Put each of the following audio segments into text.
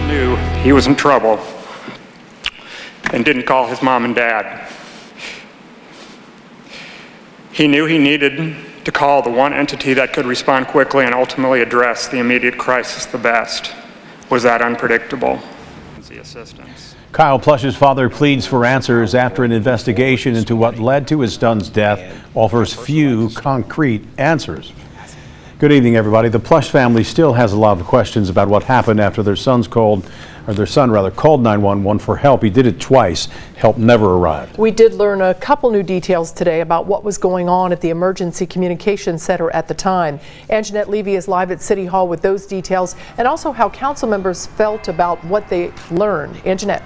knew he was in trouble and didn't call his mom and dad. He knew he needed to call the one entity that could respond quickly and ultimately address the immediate crisis the best. Was that unpredictable? Assistance. Kyle Plush's father pleads for answers after an investigation into what led to his son's death offers few concrete answers. Good evening, everybody. The Plush family still has a lot of questions about what happened after their son called 911 for help. He did it twice. Help never arrived. We did learn a couple new details today about what was going on at the Emergency Communications Center at the time. Anjanette Levy is live at City Hall with those details and also how council members felt about what they learned. Anjanette.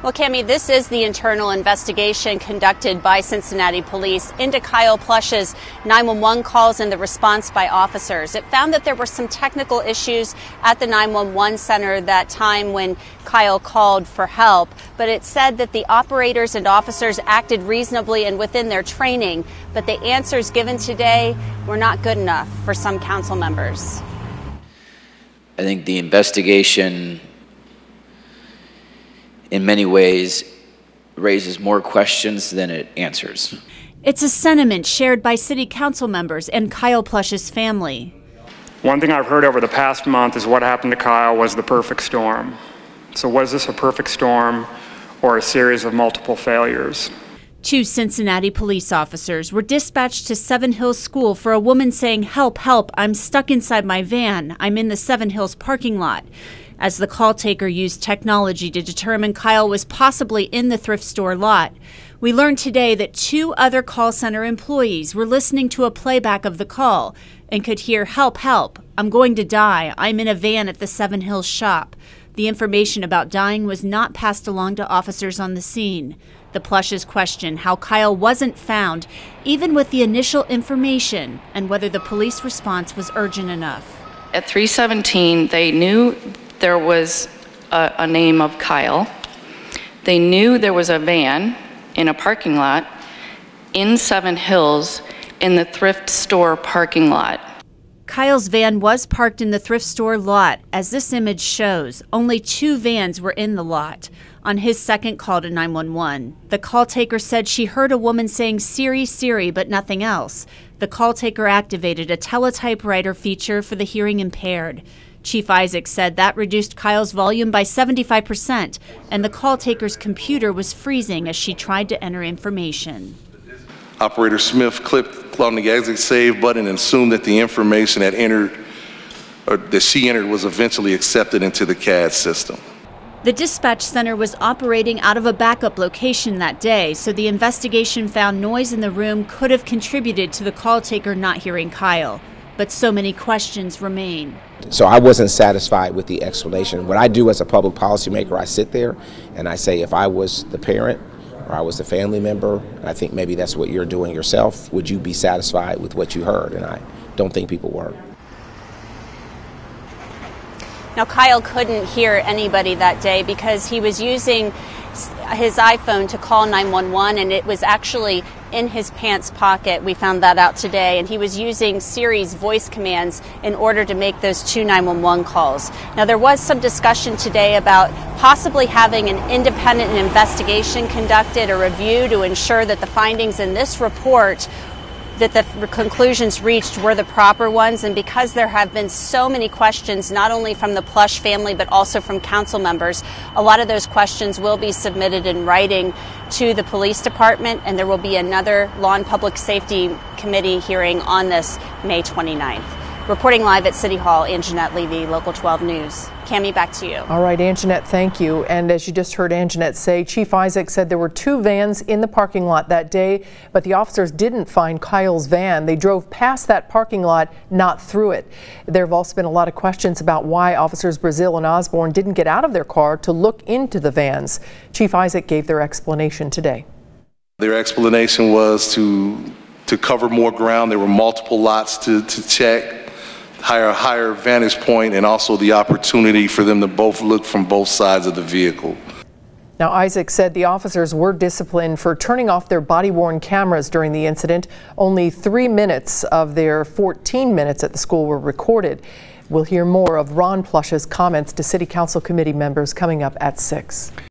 Well, Cammie, this is the internal investigation conducted by Cincinnati police into Kyle Plush's 911 calls and the response by officers. It found that there were some technical issues at the 911 center that time when Kyle called for help, but it said that the operators and officers acted reasonably and within their training, but the answers given today were not good enough for some council members. I think the investigation in many ways raises more questions than it answers. It's a sentiment shared by city council members and Kyle Plush's family. One thing I've heard over the past month is what happened to Kyle was the perfect storm. So was this a perfect storm or a series of multiple failures? 2 Cincinnati police officers were dispatched to Seven Hills School for a woman saying, "Help, help, I'm stuck inside my van. I'm in the Seven Hills parking lot." As the call taker used technology to determine Kyle was possibly in the thrift store lot. We learned today that 2 other call center employees were listening to a playback of the call and could hear, "Help, help, I'm going to die. I'm in a van at the Seven Hills shop." The information about dying was not passed along to officers on the scene. The Plushes question how Kyle wasn't found, even with the initial information, and whether the police response was urgent enough. At 3:17, they knew there was a name of Kyle. They knew there was a van in a parking lot in Seven Hills in the thrift store parking lot. Kyle's van was parked in the thrift store lot. As this image shows, only 2 vans were in the lot. On his second call to 911, the call taker said she heard a woman saying "Siri, Siri," but nothing else. The call taker activated a teletypewriter feature for the hearing impaired. Chief Isaac said that reduced Kyle's volume by 75%, and the call taker's computer was freezing as she tried to enter information. Operator Smith clicked on the exit save button and assumed that the information that she entered was eventually accepted into the CAD system. The dispatch center was operating out of a backup location that day, so the investigation found noise in the room could have contributed to the call taker not hearing Kyle. But so many questions remain. So I wasn't satisfied with the explanation. What I do as a public policymaker, I sit there and I say, if I was the parent or I was the family member, and I think maybe that's what you're doing yourself, would you be satisfied with what you heard? And I don't think people were. Now, Kyle couldn't hear anybody that day because he was using his iPhone to call 911, and it was actually in his pants pocket. We found that out today, and he was using Siri's voice commands in order to make those 2 911 calls. Now, there was some discussion today about possibly having an independent investigation conducted, a review to ensure that the findings in this report, that the conclusions reached were the proper ones. And because there have been so many questions, not only from the Plush family, but also from council members, a lot of those questions will be submitted in writing to the police department, and there will be another Law and Public Safety Committee hearing on this May 29th. Reporting live at City Hall, Anjanette Levy, Local 12 News. Cammie, back to you. All right, Anjanette, thank you. And as you just heard Anjanette say, Chief Isaac said there were 2 vans in the parking lot that day, but the officers didn't find Kyle's van. They drove past that parking lot, not through it. There have also been a lot of questions about why officers Brazil and Osborne didn't get out of their car to look into the vans. Chief Isaac gave their explanation today. Their explanation was to cover more ground. There were multiple lots to check. Higher vantage point, and also the opportunity for them to both look from both sides of the vehicle. Now, Isaac said the officers were disciplined for turning off their body-worn cameras during the incident. Only 3 minutes of their 14 minutes at the school were recorded. We'll hear more of Ron Plush's comments to City Council committee members coming up at 6.